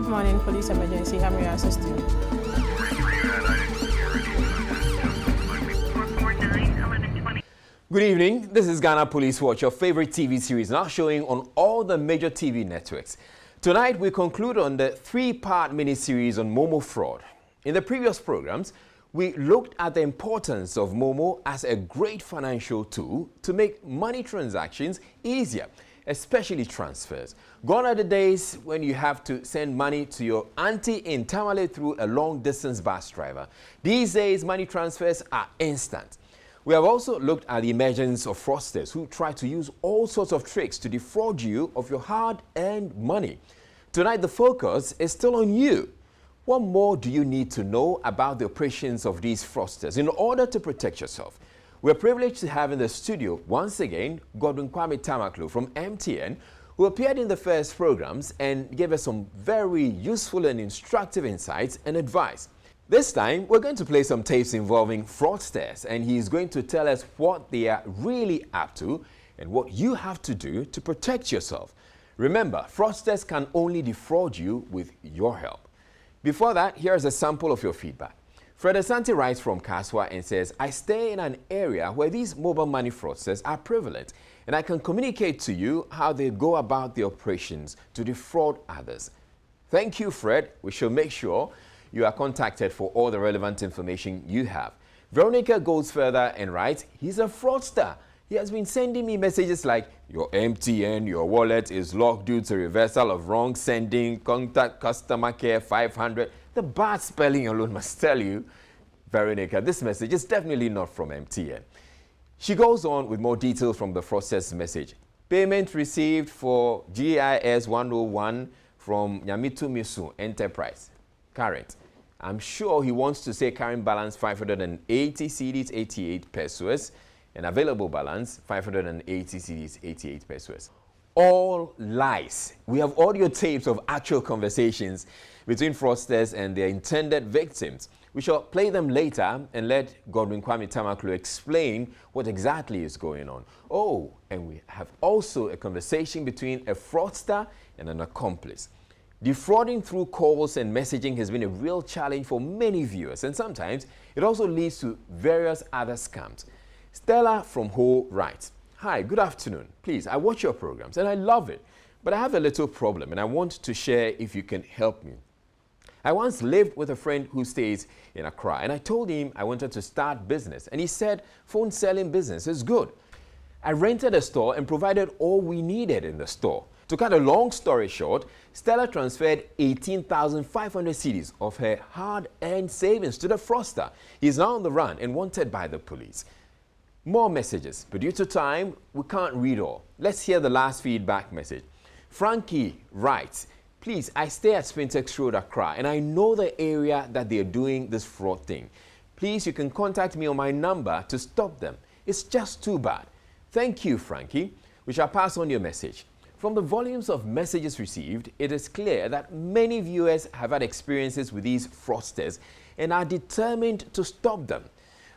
Good morning, police emergency. How may I assist you? Good evening. This is Ghana Police Watch, your favorite TV series, now showing on all the major TV networks. Tonight, we conclude on the three-part mini-series on Momo fraud. In the previous programs, we looked at the importance of Momo as a great financial tool to make money transactions easier, especially transfers. Gone are the days when you have to send money to your auntie in Tamale through a long-distance bus driver. These days, money transfers are instant. We have also looked at the emergence of fraudsters who try to use all sorts of tricks to defraud you of your hard-earned money. Tonight, the focus is still on you. What more do you need to know about the operations of these fraudsters in order to protect yourself? We're privileged to have in the studio once again Godwin Kwame Tamaklo from MTN, who appeared in the first programs and gave us some very useful and instructive insights and advice. This time, we're going to play some tapes involving fraudsters, and he's going to tell us what they are really up to and what you have to do to protect yourself. Remember, fraudsters can only defraud you with your help. Before that, here's a sample of your feedback. Fred Asante writes from Kaswa and says, I stay in an area where these mobile money fraudsters are prevalent, and I can communicate to you how they go about the operations to defraud others. Thank you, Fred. We shall make sure you are contacted for all the relevant information you have. Veronica goes further and writes, he's a fraudster. He has been sending me messages like, your MTN, your wallet is locked due to reversal of wrong sending, contact customer care 500. The bad spelling alone must tell you, Veronica, this message is definitely not from MTN. She goes on with more details from the fraudster's message. Payment received for GIS 101 from Nyamitu Misu Enterprise. Current. I'm sure he wants to say current balance 580 cedis 88 pesos and available balance 580 cedis 88 pesos. All lies. We have audio tapes of actual conversations between fraudsters and their intended victims. We shall play them later and let Godwin Kwame Tamaklo explain what exactly is going on. Oh, and we have also a conversation between a fraudster and an accomplice. Defrauding through calls and messaging has been a real challenge for many viewers, and sometimes it also leads to various other scams. Stella from Ho writes, hi, good afternoon. Please, I watch your programs and I love it, but I have a little problem and I want to share if you can help me. I once lived with a friend who stays in Accra, and I told him I wanted to start business, and he said phone selling business is good. I rented a store and provided all we needed in the store. To cut a long story short, Stella transferred 18,500 cedis of her hard-earned savings to the fraudster. He is now on the run and wanted by the police. More messages, but due to time, we can't read all. Let's hear the last feedback message. Frankie writes, please, I stay at Spintex Road, Accra, and I know the area that they are doing this fraud thing. Please, you can contact me on my number to stop them. It's just too bad. Thank you, Frankie. We shall pass on your message. From the volumes of messages received, it is clear that many viewers have had experiences with these fraudsters and are determined to stop them.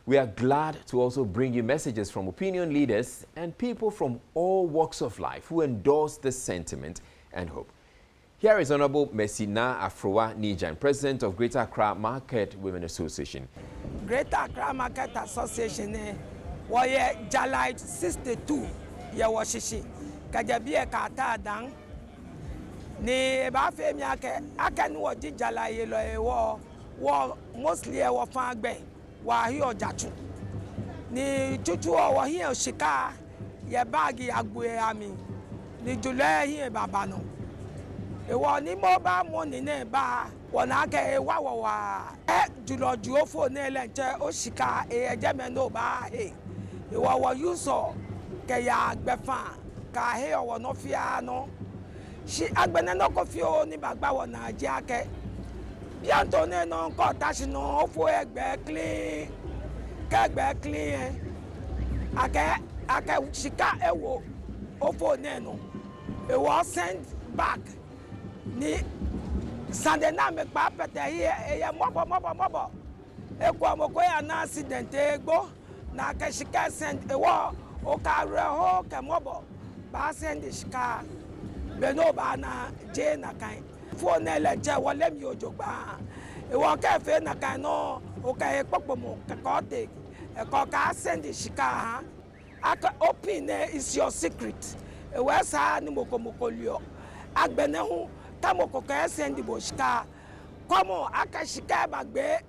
We are glad to also bring you messages from opinion leaders and people from all walks of life who endorse this sentiment and hope. Here is Honorable Messina Afroa Nijan, President of Greater Accra Market Women Association. Greater Accra Market Association, where July 62, Yawashishi, Kajabia Kata Dang, Ne Bafemi Akan Waji Jalai war mostly our Fangbe, Wahio Jatu. Ni Chuchu or here Shika, Yabagi Aguami, Ni July here Babano. Ewa ni mobile money ne ba wona ka ewa julo juofo ne lenche osika ejeme no ba he ewa wo yuso ke ya gbefa ka he owo no fia no shi agbene no ko fi o ni bagba wona je ake bianto ne no ko tashi no ofo egbe clean ka egbe clean ake shika ewo ofo ne no ewa send back ni Sunday na me pa pete here e mobo eko amoko ya na accident egbo na ka shika send ewo o ka re ho ke mobo ba send shika be no ba na je na kan phone le je wole mi ojogba e wo ka fe na kan no o ka e popo mo ka ko te e ko ka send shika aka open is your secret e we sa ni moko lio agbene hu ta moko ka send bo shika komo aka shika bagbe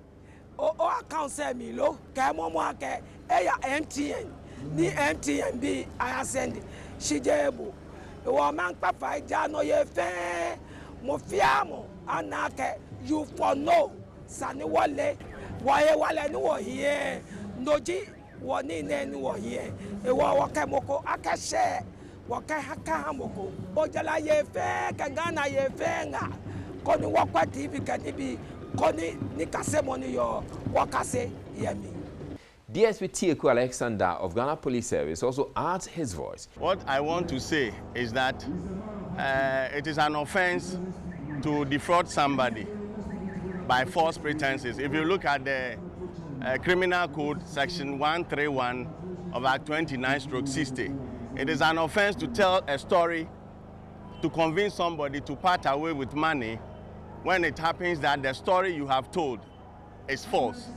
o account se mi lo ka mo aka e ya MTN ni MTN bi I send shijebu e wo man pa fa ja no ye fe mo fiamo anake you for no sani wale wale ni wo here noji wo ni ne ni wo here e wo ke moko akase wo ke haka moko o jala ye fe ka Ghana ye fe nga ko ni wo kwa TV ka ni bi ko ni kase mo ni yo wo kase ye mi. DSP Tieku Alexander of Ghana Police Service also adds his voice. What I want to say is that it is an offense to defraud somebody by false pretenses. If you look at the Criminal Code Section 131 of Act 29/60, it is an offense to tell a story to convince somebody to part away with money when it happens that the story you have told is false.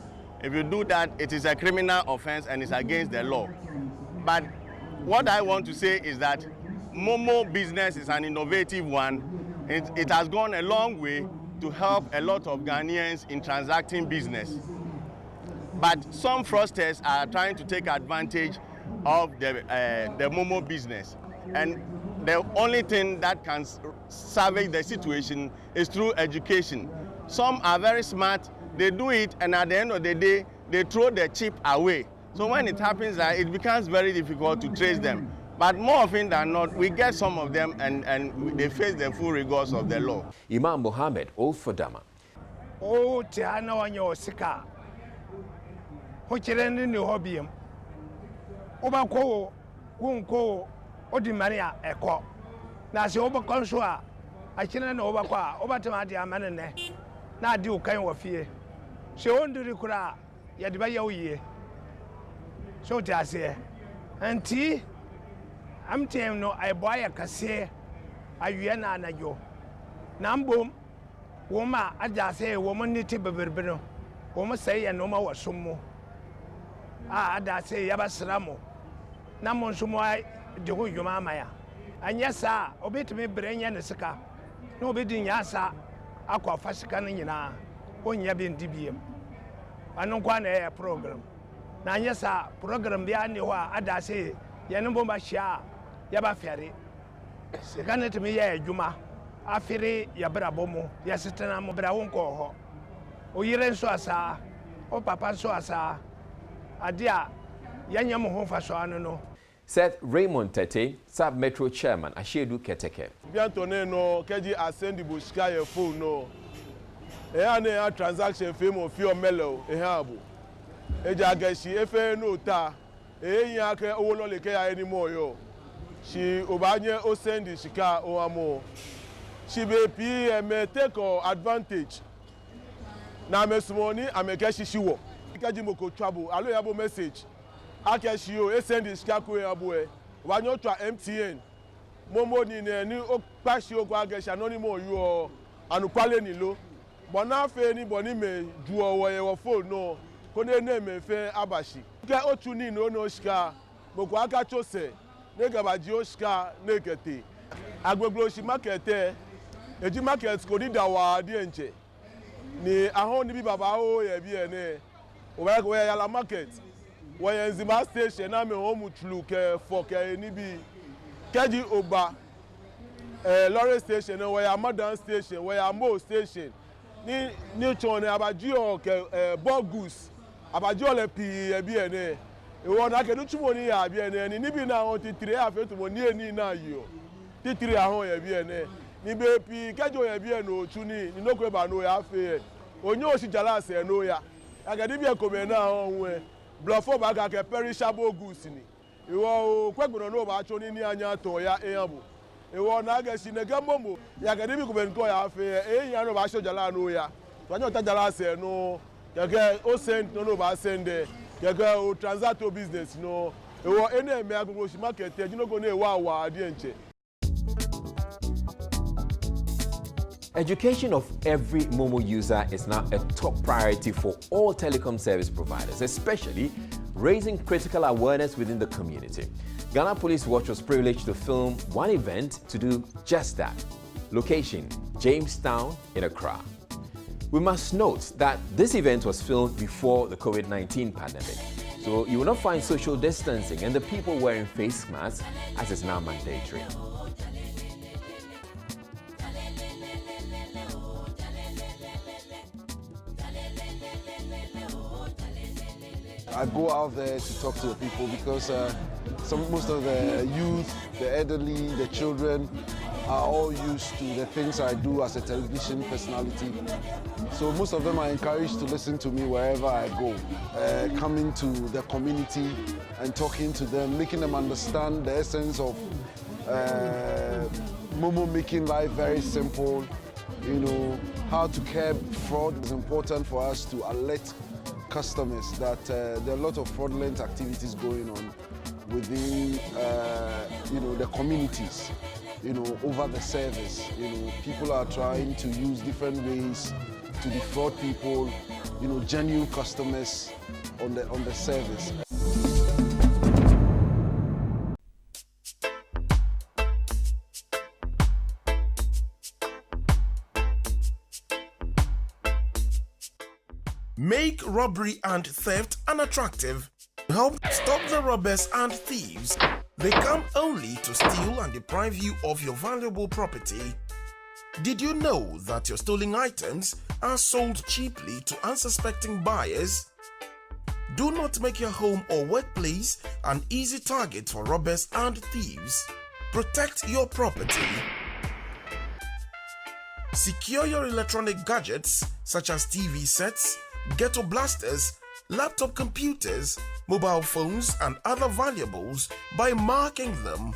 If you do that, it is a criminal offense and it's against the law. But what I want to say is that Momo business is an innovative one. It has gone a long way to help a lot of Ghanaians in transacting business. But some fraudsters are trying to take advantage of the Momo business. And the only thing that can salvage the situation is through education. Some are very smart, they do it, and at the end of the day, they throw the chip away. So when it happens, it becomes very difficult to trace them. But more often than not, we get some of them and they face the full rigors of the law. Imam Mohammed, Ofodama. Oh, Tiana on your sika. Hocheren in the hobby. Obako, Wunko, Odimania, Eco. Nasi Obakonsua, I children overqua, Obatamadia Manane. Now do kind of fear. She won't do the cura, yet by your year. So Tassie. And tea. I'm telling no, I buy a casse. I yana na yo. Nambum, Woma, I just say, woman need to be verbeno. Woma say, and no more was sumo. I say, Yabasramo. Namon sumo, Jogo Yumamaya. And yes, sir, obey to me, Brenya and Saka. No bidding yasa, aqua fascicanina, one yabin DBM. I don't want a program. Now, yes, sir, program behind you are, I say, Yanumba Shah. Yaba ferry. Second to me, Juma. I ferry Yabrabomo, Yasitana Mobraunko. O Yiren Soasa, O Papa Soasa, Adia, Yanyam Hofasoano. Said Raymond Tete, Sub Metro Chairman, Ashedu Keteke. Bientone no, Keji ascend the Bushkaya full no. A transaction film of your mellow, a habu. A jagashi, F. no ta, a yake ololeke anymore yo. She obanye o send the shika o amo. She be me take advantage. Na me smoni ameke shishiwo. Kaji moko trouble. Alo yabo message. Ake shio e send the shika ko yabo e. Wanyo twa MTN. Momo ni ni o pa shio ko age anonymous yo anukwale ni lo. Bona fe ni boni me ju owo ye wo phone no. Ko ne me fe abashi. Ke otu ni no shika. Moko aka chose. Negaba Jioshka Negate. Agbogbo shi market eji market ko ni dawa di enche. Ni ahon ni bi baba o ye bi ene. O we yala market. We Nzima station na me home tlu ke for ke ni bi. Keji Ogba Lorry station we ya Modern station we ya Mo station. Ni chone abaji o ke bogus. Abaji o le pi e bi ene. Ewo na kedu tumo ni ya bi ene ni bi na on titire afetu mo ni eni na yo titire ahon ya bi ene ni be pi kejo ya bi ene otu ni nokwe ba no ya afe onye osi jala ase no ya agadi bi ekome na onwe blofo ba ga ke perishable goods ni iwo kwegbono no ba cho ni anya to ya eyan ewo na ga si ne gamomo ya agadi bi kome nko ya afe eyan no ba so jala no ya to anya ta jala ase no ke o send no ba send Kega o transato business no ewo ene me agbogbo shi market e jinogo na ewa awa adi enche Education of every Momo user is now a top priority for all telecom service providers, especially raising critical awareness within the community. Ghana Police Watch was privileged to film one event to do just that. Location, Jamestown in Accra. We must note that this event was filmed before the COVID-19 pandemic, so you will not find social distancing and the people wearing face masks as is now mandatory. I go out there to talk to the people because most of the youth, the elderly, the children are all used to the things I do as a television personality. So most of them are encouraged to listen to me wherever I go, coming to the community and talking to them, making them understand the essence of Momo making life very simple. You know, how to curb fraud is important for us to alert customers that there are a lot of fraudulent activities going on within the communities, over the service. People are trying to use different ways to defraud people, genuine customers on the service. Make robbery and theft unattractive. Help stop the robbers and thieves. They come only to steal and deprive you of your valuable property. Did you know that your stolen items are sold cheaply to unsuspecting buyers? Do not make your home or workplace an easy target for robbers and thieves. Protect your property. Secure your electronic gadgets such as TV sets, ghetto blasters, laptop computers, mobile phones, and other valuables by marking them.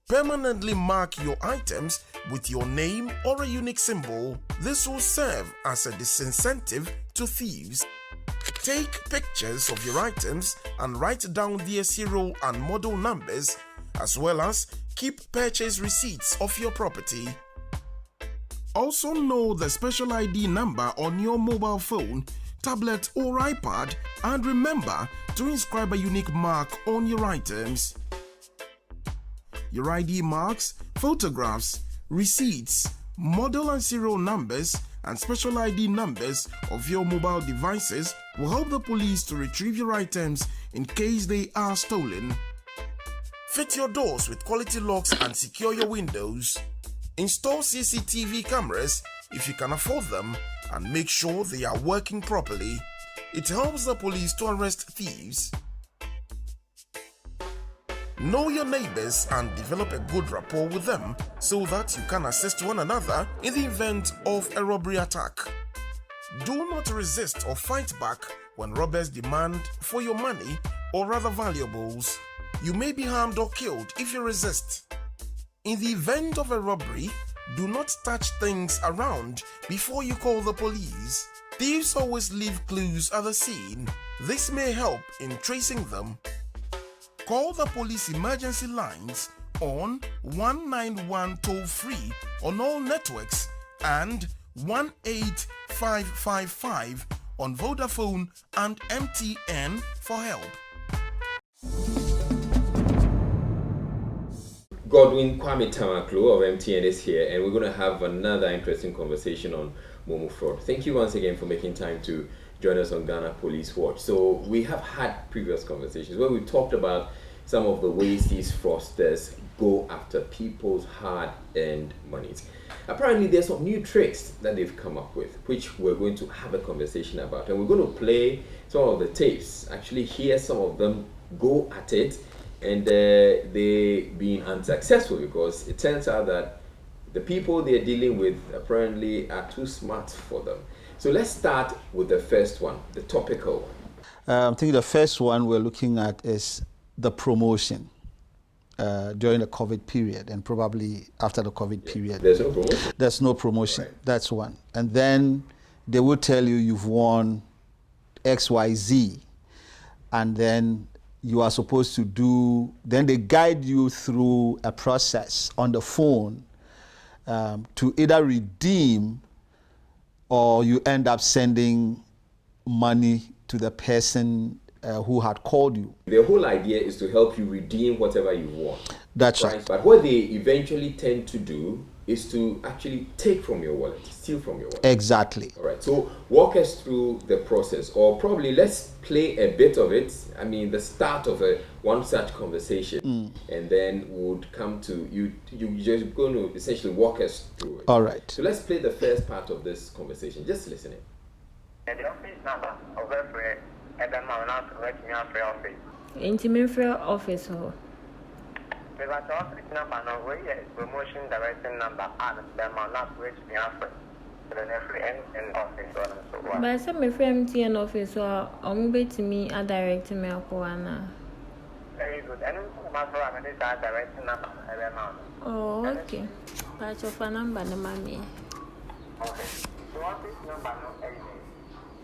Permanently mark your items with your name or a unique symbol. This will serve as a disincentive to thieves. Take pictures of your items and write down their serial and model numbers, as well as keep purchase receipts of your property. Also know the special ID number on your mobile phone, tablet or iPad, and remember to inscribe a unique mark on your items. Your ID marks, photographs, receipts, model and serial numbers, and special ID numbers of your mobile devices will help the police to retrieve your items in case they are stolen. Fit your doors with quality locks and secure your windows. Install CCTV cameras if you can afford them and make sure they are working properly. It helps the police to arrest thieves. Know your neighbors and develop a good rapport with them so that you can assist one another in the event of a robbery attack. Do not resist or fight back when robbers demand for your money or other valuables. You may be harmed or killed if you resist. In the event of a robbery, do not touch things around before you call the police. Thieves always leave clues at the scene. This may help in tracing them. Call the police emergency lines on 191 toll-free on all networks and 18555 on Vodafone and MTN for help. Godwin Kwame Tamaklo of MTN is here, and we're going to have another interesting conversation on Momo fraud. Thank you once again for making time to join us on Ghana Police Watch. So we have had previous conversations where we talked about some of the ways these fraudsters go after people's hard-earned monies. Apparently, there's some new tricks that they've come up with, which we're going to have a conversation about. And we're going to play some of the tapes, actually hear some of them go at it, and they being unsuccessful because it turns out that the people they're dealing with apparently are too smart for them. So let's start with the first one, the topical one. I think the first one we're looking at is the promotion during the COVID period and probably after the COVID period. There's no promotion. There's no promotion. Right. That's one. And then they will tell you you've won XYZ, and then you are supposed to do, then they guide you through a process on the phone to either redeem or you end up sending money to the person who had called you. The whole idea is to help you redeem whatever you want. That's right. But what they eventually tend to do is to actually take from your wallet, steal from your wallet. Exactly. All right. So walk us through the process, or probably let's play a bit of it. I mean, the start of one such conversation, and then would come to you. You're just going to essentially walk us through it. All right. So let's play the first part of this conversation. Just listening. The office number of every office. Intimate office. The office number no way is promotion directing number and the amount not which we offer. The office but I said my friend MTN office, so I'm going to me a direct me up. Very good. And my friend is a directing number every amount. Oh, okay. That's your phone number, the mommy. Okay. The office number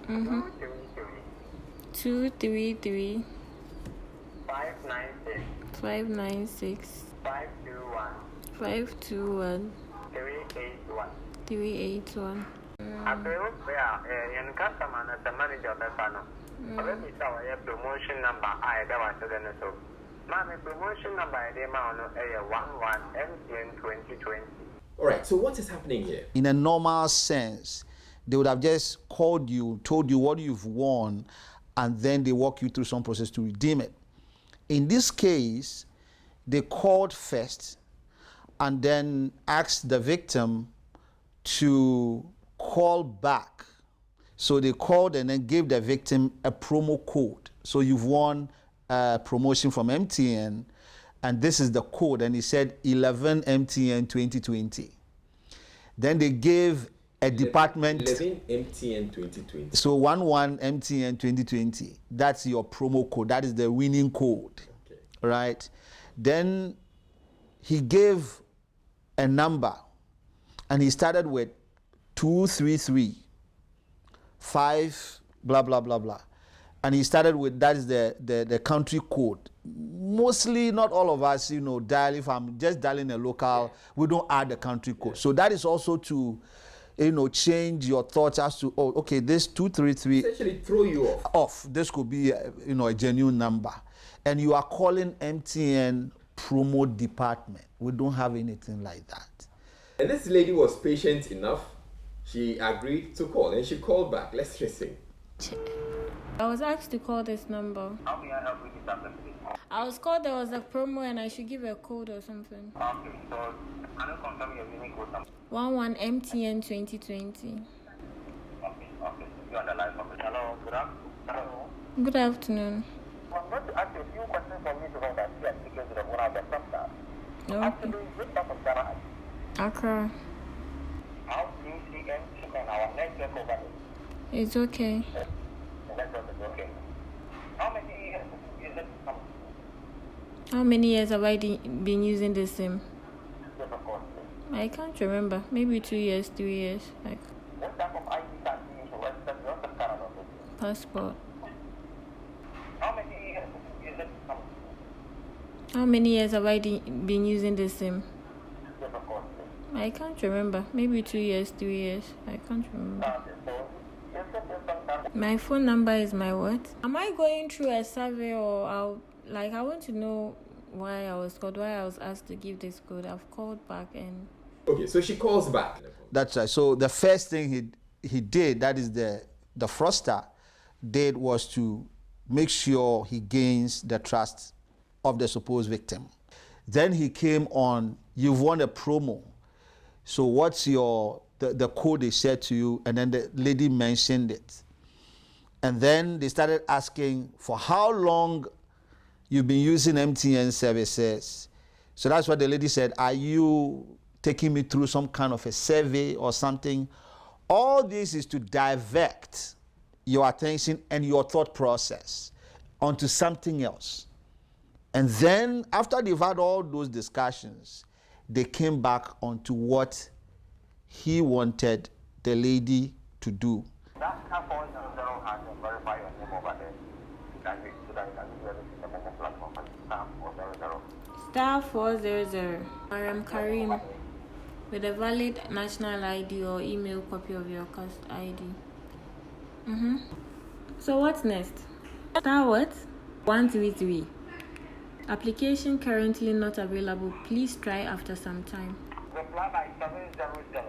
no 233 596 596 521 381. 381. After you customer as the manager of the panel. Already saw a promotion number I ever said so. Mommy promotion number I did 11 MTN 2020. All right. So what is happening here? In a normal sense, they would have just called you, told you what you've won, and then they walk you through some process to redeem it. In this case, they called first and then asked the victim to call back. So they called and then gave the victim a promo code. So you've won a promotion from MTN, and this is the code. And he said 11 MTN 2020. Then they gave a department 11 MTN 2020. So 11 MTN 2020. That's your promo code. That is the winning code. Okay. Right? Then he gave a number and he started with 233 5 blah blah blah blah. And he started with, that is the country code. Mostly, not all of us, dial, if I'm just dialing a local, we don't add the country code. So that is also to change your thoughts as to, oh, okay, this 233 essentially throw you off. This could be a genuine number, and you are calling MTN promo department. We don't have anything like that. And this lady was patient enough. She agreed to call, and she called back. Let's listen. I was asked to call this number. How may I help with this application? I was called there was a promo and I should give a code or something. Okay, so can you confirm your unique code number? 11 MTN 2020. Okay. You on the line from Hello, good afternoon. Hello. Good afternoon. I'm going to ask you a few questions from you to know that you are speaking to the owner of the cluster. Actually, which part of Ghana are you? Accra. How do you see MTN, our network over there? It's okay. The network is okay. How many years is it? How many years have I been using this SIM? Yes, of course. I can't remember. Maybe 2 years, 3 years. Like What type of ID card do you use to register your Canada? passport. How many years is it? How many years have I been using this SIM? Yes, of course. I can't remember. Maybe 2 years, 3 years. I can't remember. Okay, so is it some My phone number is my what? Am I going through a survey or I want to know why I was asked to give this code. I've called back and... Okay, so she calls back. That's right. So the first thing he did, that is the fraudster did, was to make sure he gains the trust of the supposed victim. Then he came on, you've won a promo. So what's the code they said to you? And then the lady mentioned it. And then they started asking for how long you've been using MTN services. So that's what the lady said. Are you taking me through some kind of a survey or something? All this is to divert your attention and your thought process onto something else. And then after they've had all those discussions, they came back onto what he wanted the lady to do. That #400 has to verify your name over there. So that you can do everything on the platform for #400. Star 400. Mariam Karim. with a valid national ID or email copy of your cast ID. So what's next? Star what? 133. Application currently not available. Please try after some time. Reply by 700.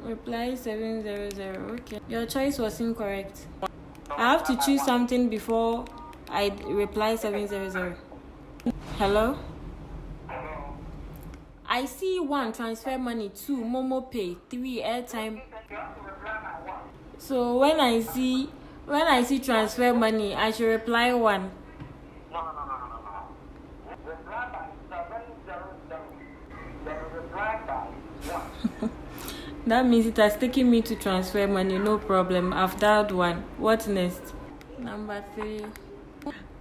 Reply 700. Okay. Your choice was incorrect. I have to choose something before I reply 700. Hello? I see 1, transfer money. 2, Momo Pay. 3, airtime. So when I see transfer money, I should reply 1. No. Reply by 700. Then reply by 1. That means it has taken me to transfer money, no problem. I've dialed 1. What next? Number 3.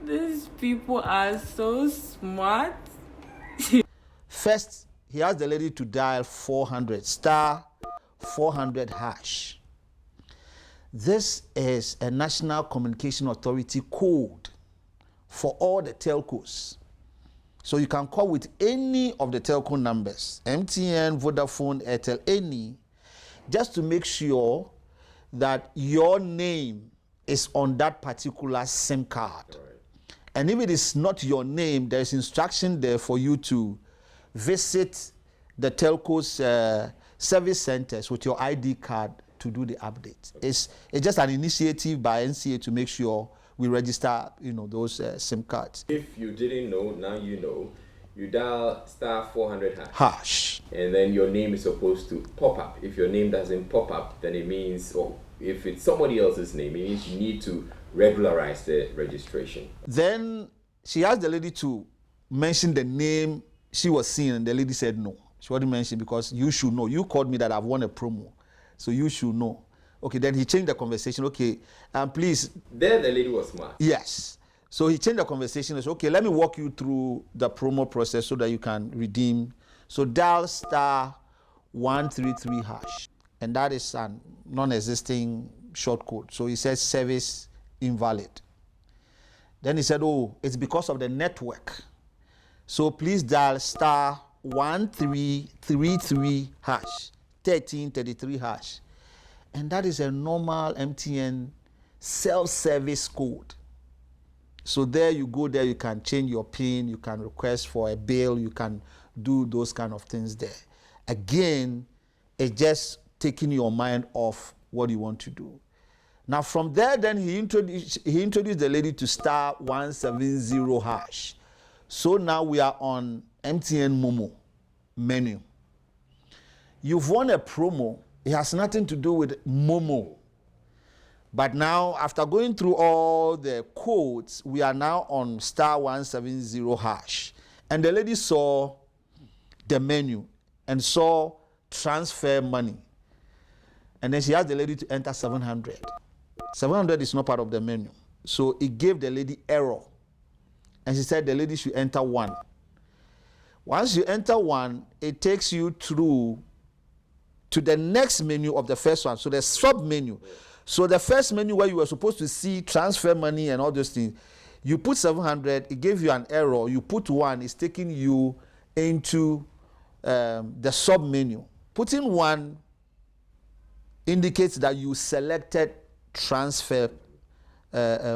These people are so smart. First, he asked the lady to dial 400 star 400 hash. This is a National Communication Authority code for all the telcos. So you can call with any of the telco numbers, MTN, Vodafone, Airtel, any, just to make sure that your name is on that particular SIM card. Right. And if it is not your name, there is instruction there for you to visit the telco's service centers with your ID card to do the update. It's just an initiative by NCA to make sure we register, those SIM cards. If you didn't know, now you know. You dial star 400 hash. And then your name is supposed to pop up. If your name doesn't pop up, then it means, or if it's somebody else's name, it means you need to regularize the registration. Then she asked the lady to mention the name she was seeing, and the lady said no. She wouldn't mention because you should know. You called me that I've won a promo, so you should know. Okay, then he changed the conversation. Okay, please. There the lady was smart. Yes. So he changed the conversation and said, okay, let me walk you through the promo process so that you can redeem. So dial star 133 hash. And that is a non-existing short code. So he says service invalid. Then he said, oh, it's because of the network. So please dial star 1333 hash, 1333 hash. And that is a normal MTN self-service code. So there you go, there you can change your PIN, you can request for a bill, you can do those kind of things there. Again, it's just taking your mind off what you want to do. Now from there, then he introduced the lady to star 170 hash. So now we are on MTN Momo menu. You've won a promo. It has nothing to do with Momo. But now, after going through all the codes, we are now on star 170 hash. And the lady saw the menu and saw transfer money. And then she asked the lady to enter 700. 700 is not part of the menu. So it gave the lady error. And she said the lady should enter 1. Once you enter 1, it takes you through to the next menu of the first one. So the sub menu. So the first menu where you were supposed to see transfer money and all those things, you put 700, it gave you an error. You put 1, it's taking you into the sub menu. Putting 1 indicates that you selected transfer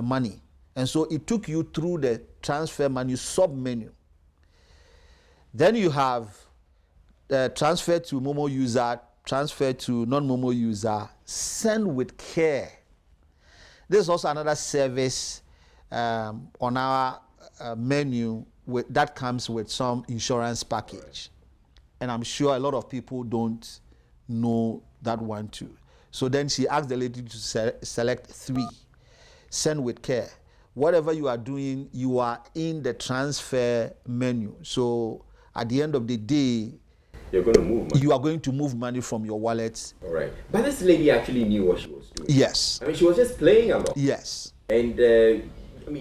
money. And so it took you through the transfer money sub menu. Then you have transfer to Momo user, transfer to non-Momo user, send with care. This is also another service on our menu that comes with some insurance package. And I'm sure a lot of people don't know that one too. So then she asked the lady to select 3, send with care. Whatever you are doing, you are in the transfer menu. So at the end of the day, you're going to move money. You are going to move money from your wallet. All right. But this lady actually knew what she was doing. Yes. I mean, she was just playing along. Yes. And,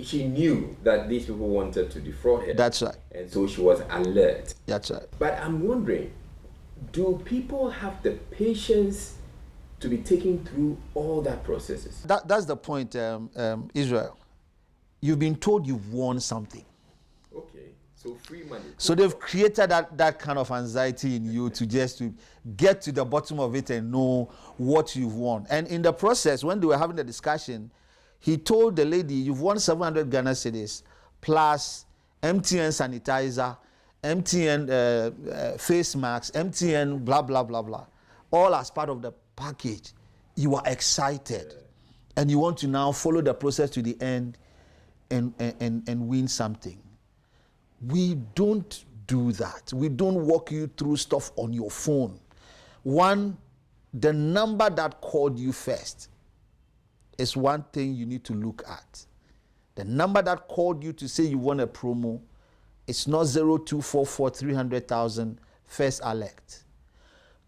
she knew that these people wanted to defraud her. That's right. And so she was alert. That's right. But I'm wondering, do people have the patience to be taken through all that processes? That's the point, Israel. You've been told you've won something. Okay. So free money. So they've created that kind of anxiety in you to just to get to the bottom of it and know what you've won. And in the process, when they were having the discussion, he told the lady, you've won 700 Ghana cedis plus MTN sanitizer, MTN face masks, MTN blah, blah, blah, blah. All as part of the package. You are excited. And you want to now follow the process to the end and win something. We don't do that. We don't walk you through stuff on your phone. One, the number that called you first is one thing you need to look at. The number that called you to say you want a promo, it's not 0244 300,000 first alert.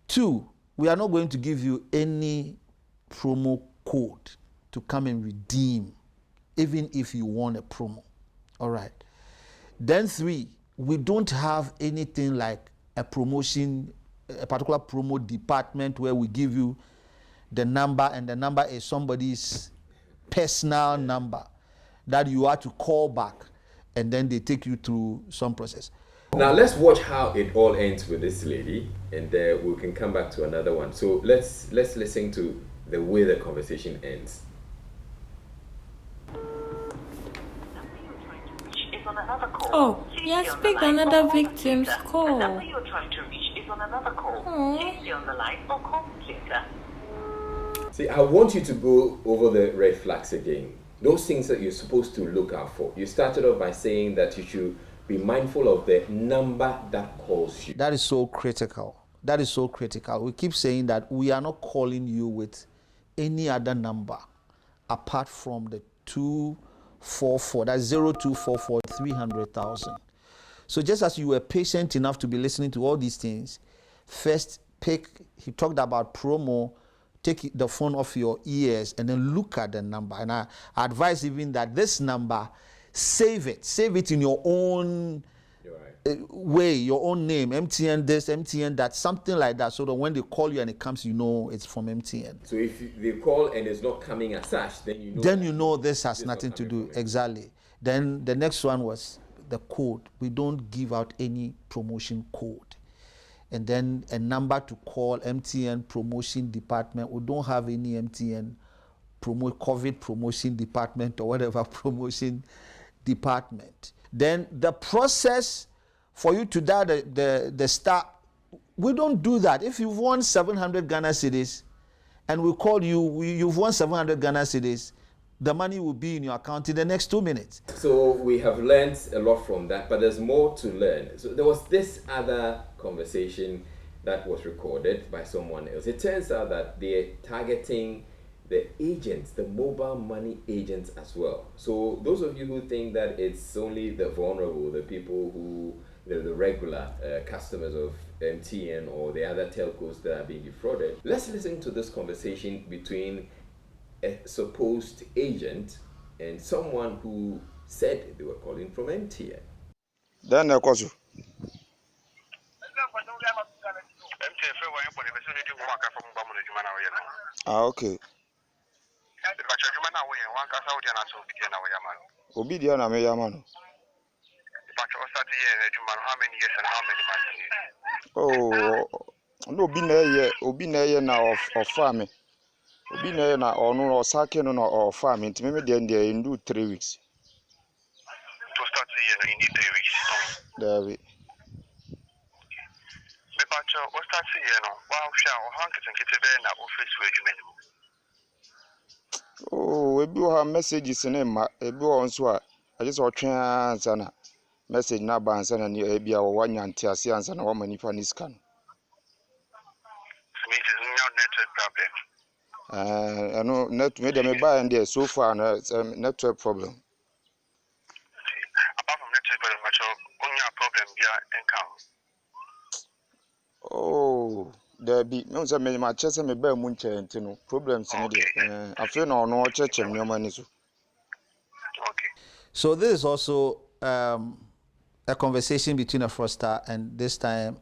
Two, we are not going to give you any promo code to come and redeem, even if you want a promo. All right. Then three, we don't have anything like a promotion, a particular promo department where we give you the number, and the number is somebody's personal number that you have to call back, and then they take you through some process. Now let's watch how it all ends with this lady, and we can come back to another one. So let's listen to the way the conversation ends. Oh, he has picked another victim's call. The number you're trying to reach is on another call. Please stay on the line or call later. See, I want you to go over the red flags again. Those things that you're supposed to look out for. You started off by saying that you should be mindful of the number that calls you. That is so critical. That is so critical. We keep saying that we are not calling you with any other number apart from the 244, that's 0244 300,000. So just as you were patient enough to be listening to all these things, first he talked about promo, take the phone off your ears and then look at the number. And I advise even that this number, save it in your own way, your own name, MTN this, MTN that, something like that, so that when they call you and it comes, you know it's from MTN. So if they call and it's not coming as such, then you know this has nothing to do. Exactly. Then the next one was the code. We don't give out any promotion code. And then a number to call, MTN promotion department. We don't have any MTN COVID promotion department or whatever promotion department. Then the process for you to dial the star, we don't do that. If you've won 700 Ghana cedis and we call you, you've won 700 Ghana cedis, the money will be in your account in the next 2 minutes. So we have learned a lot from that, but there's more to learn. So there was this other conversation that was recorded by someone else. It turns out that they're targeting the agents, the mobile money agents as well. So those of you who think that it's only the vulnerable, the people who, the regular customers of MTN or the other telcos that are being defrauded, let's listen to this conversation between a supposed agent and someone who said they were calling from MTN. Then of course. Okay. Obidia na me yamano. Oh, no obi na ye na of farm. Obi na ye na onu osake no or farm nti me dey in do 3 weeks. To start the year in 3 weeks. There we. What starts the year no? Wow, shall hankets and kitty bear na office regiment. Oh, we do have messages in him. A boy on so I just watch and message na bands and a be our 1 year and Tiasians and our money for this can. It is not network problem. I know net made them buy and there so far network problem. Apart from network problem, much only a problem via encounter. Oh, there be no some my chest and me bear munche no problems in there. I feel no church and no money so. So this is also a conversation between a fraudster and this time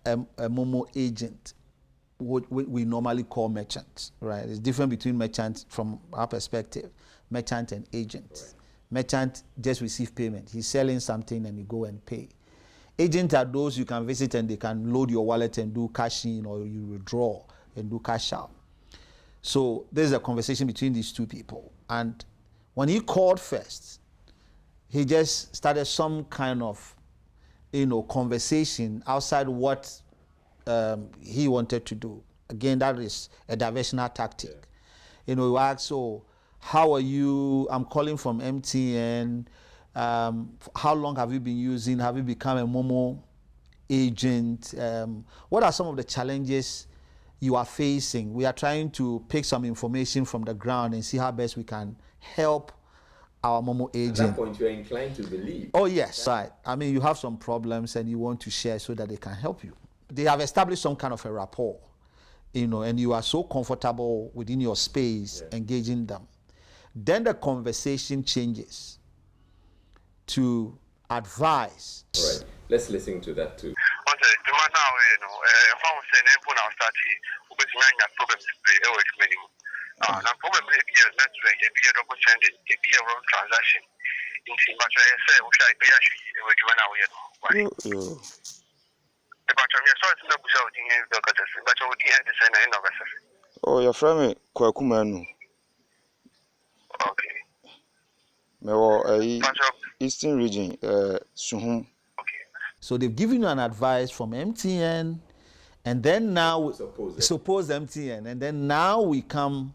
a Momo agent, what we normally call merchants, right? It's different between merchants from our perspective, merchant and agents. Merchant just receive payment. He's selling something and you go and pay. Agent are those you can visit and they can load your wallet and do cash in, or you withdraw and do cash out. So there's a conversation between these two people. And when he called first, he just started some kind of, conversation outside what he wanted to do. Again, that is a diversional tactic. You ask, so how are you? I'm calling from MTN. How long have you been using? Have you become a Momo agent? What are some of the challenges you are facing? We are trying to pick some information from the ground and see how best we can help our Momo agent. At that point, you're inclined to believe. Oh, yes, right. I mean, you have some problems and you want to share so that they can help you. They have established some kind of a rapport, and you are so comfortable within your space engaging them. Then the conversation changes to advice. All right, let's listen to that too. Oh, your friend Kwakumanu. Okay. Eastern region, Suhum. So they've given you an advice from MTN, and then now suppose MTN, and then now we come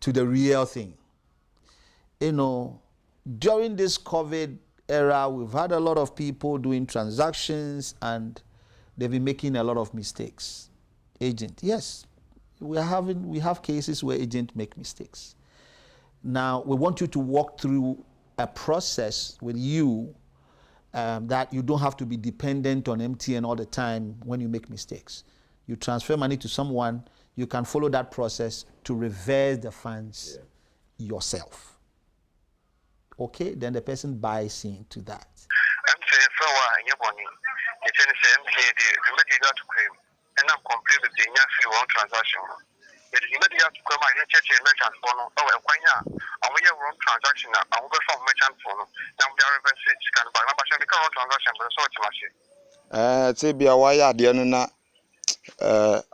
to the real thing. During this COVID era, we've had a lot of people doing transactions and they've been making a lot of mistakes. Agent, yes, we have cases where agents make mistakes. Now, we want you to walk through a process with you that you don't have to be dependent on MTN all the time when you make mistakes. You transfer money to someone, you can follow that process to reverse the funds yourself. Okay, then the person buys into that. Tibia waya de no na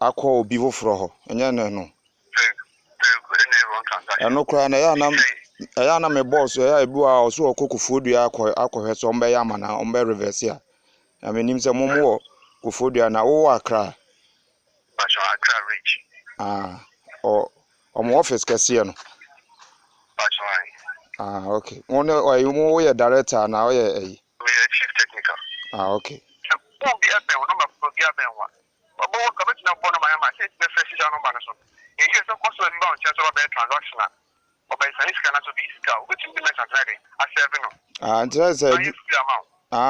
akọ obi foforo ho enya na no eno kra na ya na me boss ya ebu a oso okokofodua akọhwe so mbe ya mana ombe reverse ya amenim se momo wo kofodua na wo akra Accra Ridge. Omo office kese no okay one o ye director na o ye We are chief technical. Okay.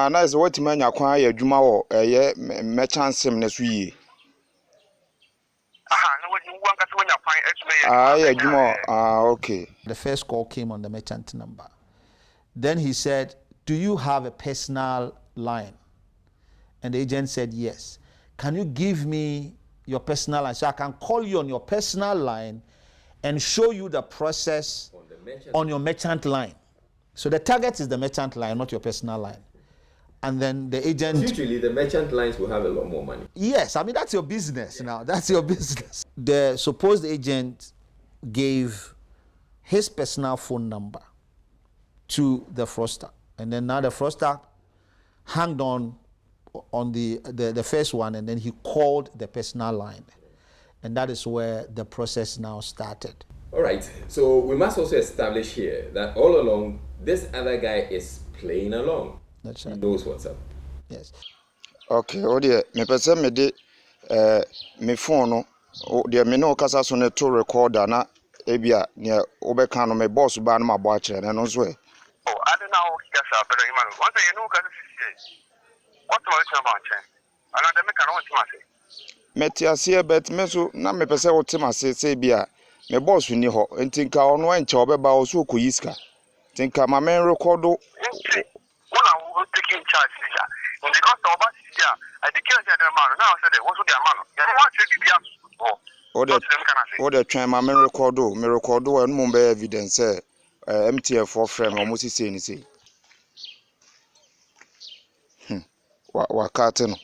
Nice what man yakwa ya adwuma wo eye merchansem ne so yie. Okay. The first call came on the merchant number. Then he said, do you have a personal line? And the agent said, yes. Can you give me your personal line so I can call you on your personal line and show you the process on your merchant line? So the target is the merchant line, not your personal line. And then the agent... Usually the merchant lines will have a lot more money. Yes, I mean, that's your business now. That's your business. The supposed agent gave his personal phone number to the fraudster. And then now the fraudster hanged on the first one, and then he called the personal line. And that is where the process now started. All right, so we must also establish here that all along, this other guy is playing along. That's right. He knows what's up. Yes. Okay, oh dear, me person me de me phone no, dear me no kasa so ne to recorder na ebia ne obeka no me boss ba no mabo a kire na no so e. Oh, I don't know kasa but you man. Once you know kasa sisi. What do you about chen? Another me kan want to Meti ase bet me so na me pese wo tem ase se bia me boss ni ho ntinka ono enche obeba o so koyiska. Tinka ma men record taking charge here. And because the over here, I declare the man now said it was the man. And what should be the try my record and mumbe evidence MTF for frame almost the same say. Wakati no.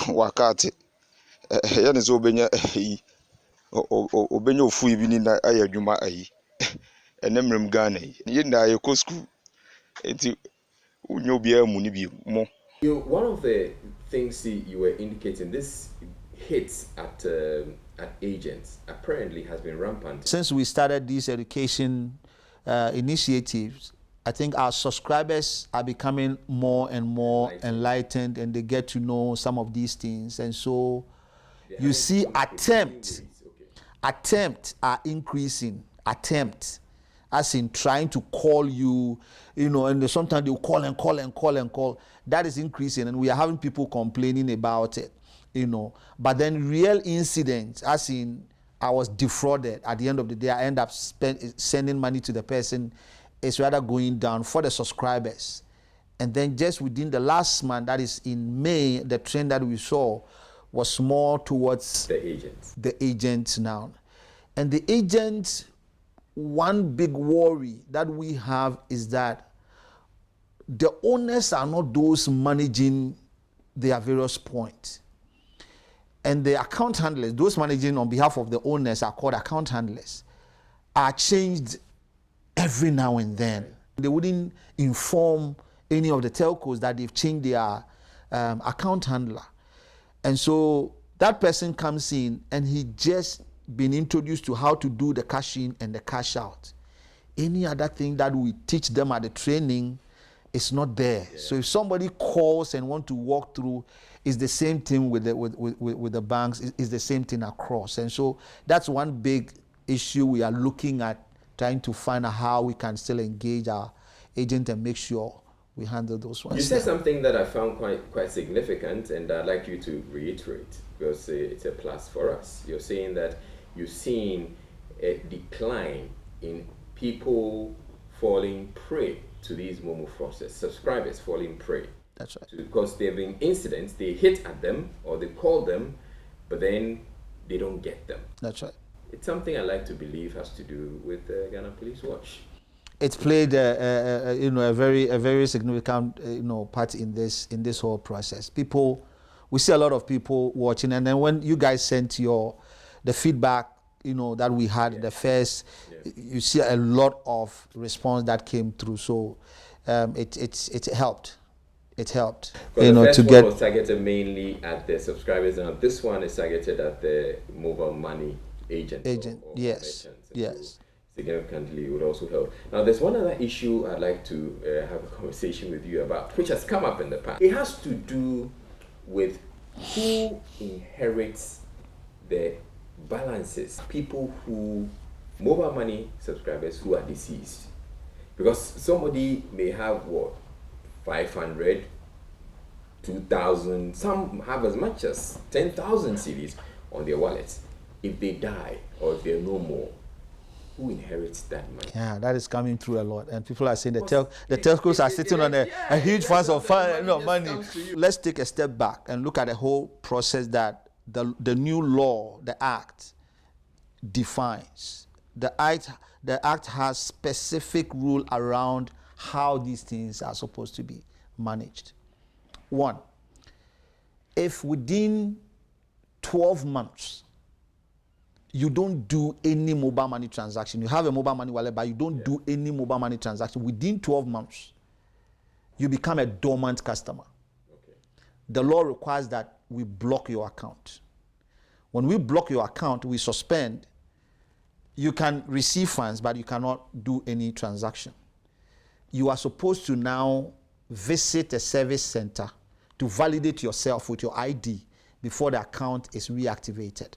Wakati. Yani so obenya obenya ofu ibi ni na ayadwuma ayi. Enemrem Ghana yi. Ye na ye ko school. Enti unyo bia mu ni bi mo. One of the things you were indicating, this hits at agents apparently has been rampant. Since we started these education initiatives, I think our subscribers are becoming more and more enlightened, and they get to know some of these things. And so you see attempts are increasing. Attempts, as in trying to call you, and sometimes they'll call and call and call and call. That is increasing, and we are having people complaining about it, But then real incidents, as in I was defrauded, at the end of the day, I end up sending money to the person, is rather going down for the subscribers. And then just within the last month, that is in May, the trend that we saw was more towards the agents now. And the agents, one big worry that we have is that the owners are not those managing their various points. And the account handlers, those managing on behalf of the owners are called account handlers, are changed every now and then. They wouldn't inform any of the telcos that they've changed their account handler. And so that person comes in and he just been introduced to how to do the cash in and the cash out. Any other thing that we teach them at the training is not there. Yeah. So if somebody calls and want to walk through, it's the same thing with the banks. It's the same thing across. And so that's one big issue we are looking at, trying to find out how we can still engage our agent and make sure we handle those ones. You said something that I found quite significant, and I'd like you to reiterate, because it's a plus for us. You're saying that you're seeing a decline in people falling prey to these Momo fraudsters, subscribers falling prey. That's right. Because there have been incidents, they hit at them or they call them, but then they don't get them. That's right. It's something I like to believe has to do with Ghana Police Watch. It's played a very significant part in this whole process. We see a lot of people watching, and then when you guys sent the feedback that we had, the first, you see a lot of response that came through. So it helped. It helped. The first one was targeted mainly at the subscribers, and this one is targeted at the mobile money agents. Or yes. So significantly would also help. Now, there's one other issue I'd like to have a conversation with you about, which has come up in the past. It has to do with who inherits the balances, mobile money subscribers who are deceased. Because somebody may have 500, 2,000, some have as much as 10,000 cedis on their wallets. If they die or if they're no more, who inherits that money? Yeah, that is coming through a lot, and people are saying the telcos are sitting on a huge funds of money. Let's take a step back and look at the whole process that the new law, the Act, defines. The Act has specific rule around how these things are supposed to be managed. One, if within 12 months you don't do any mobile money transaction, you have a mobile money wallet, but you don't do any mobile money transaction, within 12 months, you become a dormant customer. Okay. The law requires that we block your account. When we block your account, we suspend. You can receive funds, but you cannot do any transaction. You are supposed to now visit a service center to validate yourself with your ID before the account is reactivated.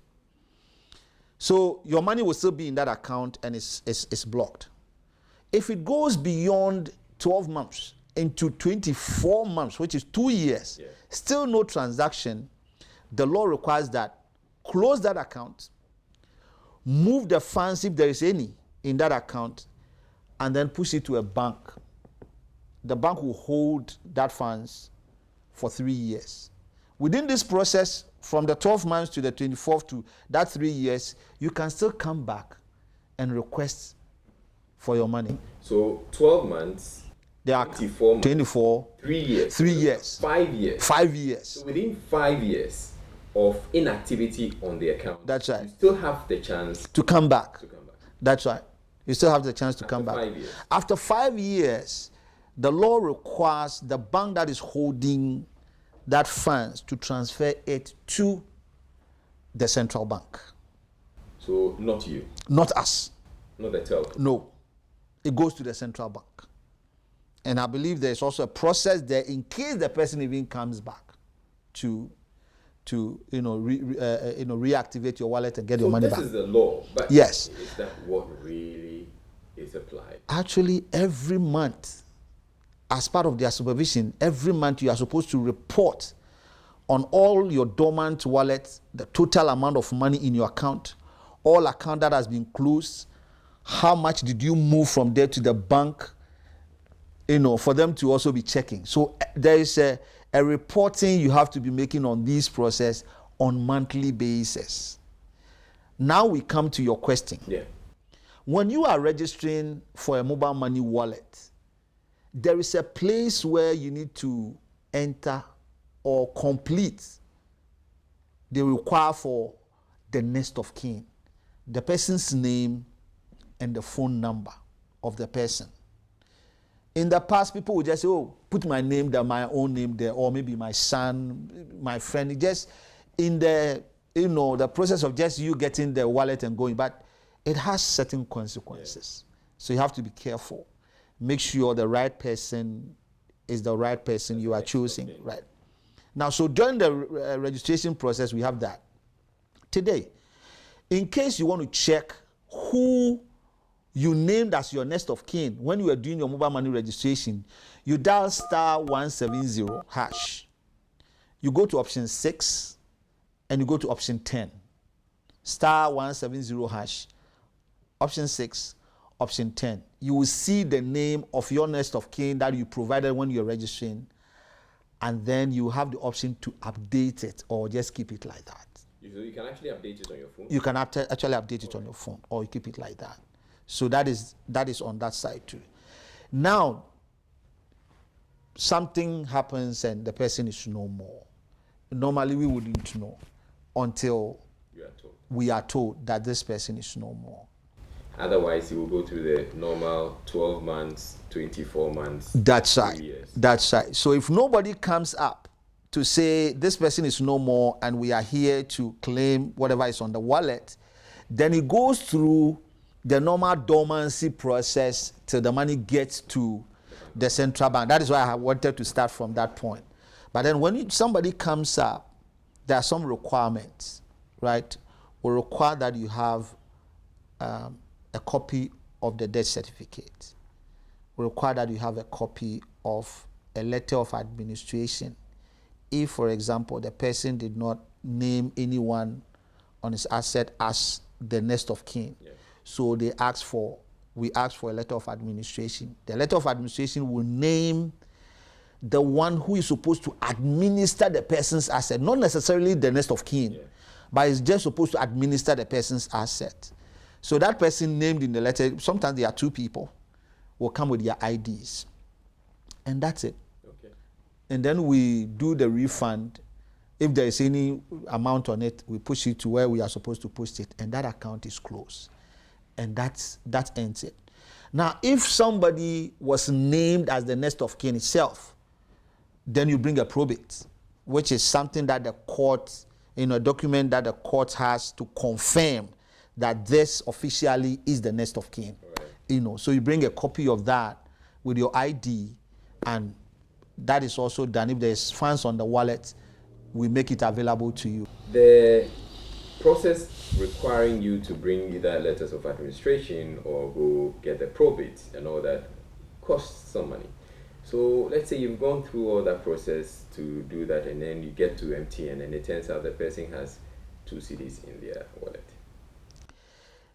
So your money will still be in that account and it's blocked. If it goes beyond 12 months into 24 months, which is 2 years, still no transaction, the law requires that close that account, move the funds if there is any in that account, and then push it to a bank. The bank will hold that funds for 3 years. Within this process, from the 12 months to the 24th to that 3 years, you can still come back and request for your money. So 12 months, they are 24 months, 24, 3 years, 3 years, 5 years. 5 years. So within 5 years of inactivity on the account, that's right, you still have the chance to come back. That's right. You still have the chance to come back. 5 years. After 5 years, the law requires the bank that is holding that funds to transfer it to the central bank. So not you? Not us. Not the telco? No. It goes to the central bank. And I believe there's also a process there in case the person even comes back to reactivate your wallet and get your money back. So this is the law, but yes. Is that what really is applied? Actually, every month, as part of their supervision, every month you are supposed to report on all your dormant wallets, the total amount of money in your account, all account that has been closed, how much did you move from there to the bank, for them to also be checking. So there is a reporting you have to be making on this process on monthly basis. Now we come to your question. Yeah. When you are registering for a mobile money wallet, there is a place where you need to enter or complete the require for the next of kin, the person's name and the phone number of the person. In the past, people would just say, oh, put my name there, my own name there, or maybe my son, my friend. Just in the, the process of just you getting the wallet and going. But it has certain consequences. So you have to be careful. Make sure the right person is the right person you are choosing. Okay. Right. Now, so during the registration process, we have that. Today, in case you want to check who you named as your next of kin, when you are doing your mobile money registration, you dial *170#. You go to option 6 and you go to option 10. *170#. Option 6, option 10. You will see the name of your next of kin that you provided when you're registering, and then you have the option to update it or just keep it like that. So you can actually update it on your phone? You can actually update it on your phone, or you keep it like that. So that is on that side too. Now, something happens and the person is no more. Normally we wouldn't know until we are told that this person is no more. Otherwise, you will go through the normal 12 months, 24 months. That's right. 3 years. That's right. So if nobody comes up to say this person is no more and we are here to claim whatever is on the wallet, then it goes through the normal dormancy process till the money gets to the central bank. That is why I wanted to start from that point. But then when somebody comes up, there are some requirements, right? We require that you have a copy of the death certificate. We require that you have a copy of a letter of administration. If, for example, the person did not name anyone on his asset as the next of kin. Yeah. So we ask for a letter of administration. The letter of administration will name the one who is supposed to administer the person's asset, not necessarily the next of kin, but it's just supposed to administer the person's asset. So that person named in the letter, sometimes there are two people, will come with their IDs. And that's it. Okay. And then we do the refund. If there is any amount on it, we push it to where we are supposed to push it, and that account is closed. And that ends it. Now, if somebody was named as the next of kin itself, then you bring a probate, which is something that the court, a document that the court has to confirm that this officially is the next of kin. Right. So you bring a copy of that with your ID, and that is also done. If there's funds on the wallet, we make it available to you. The process requiring you to bring either letters of administration or go get the probate and all that costs some money. So let's say you've gone through all that process to do that, and then you get to MTN and it turns out the person has 2 cedis in their wallet.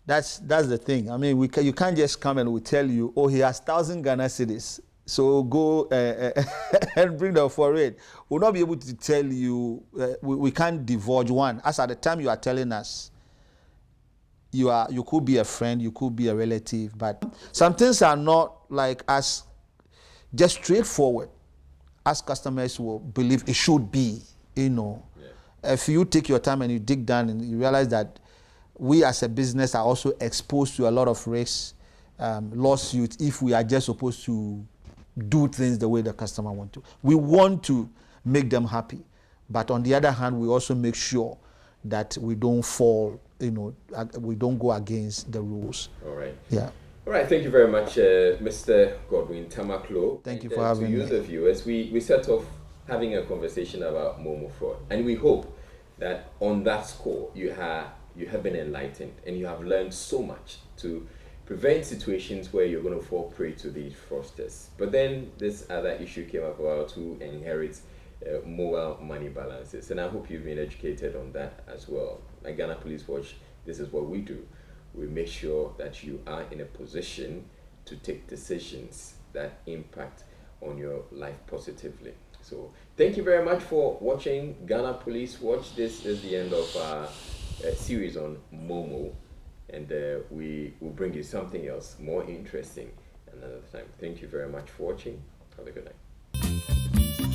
That's the thing. I mean, you can't just come and we tell you, oh, he has 1,000 Ghana cedis, so go and bring them for it. We'll not be able to tell you. We can't divulge one. As at the time you are telling us, you could be a friend, you could be a relative, but some things are not like as just straightforward as customers will believe it should be. If you take your time and you dig down and you realize that we as a business are also exposed to a lot of risks, lawsuits, if we are just supposed to do things the way the customer want to. We want to make them happy, but on the other hand, we also make sure that we don't fall, we don't go against the rules. All right. Yeah. All right, thank you very much, Mr. Godwin Tamaklo. Thank you for having me. To you, the viewers, we set off having a conversation about Momo fraud, and we hope that on that score you have been enlightened and you have learned so much to prevent situations where you're going to fall prey to these fraudsters. But then this other issue came up about who inherits mobile money balances, and I hope you've been educated on that as well. At Ghana Police Watch, this is what we do. We make sure that you are in a position to take decisions that impact on your life positively. So thank you very much for watching Ghana Police Watch. This is the end of our series on Momo, and we will bring you something else more interesting another time. Thank you very much for watching. Have a good night.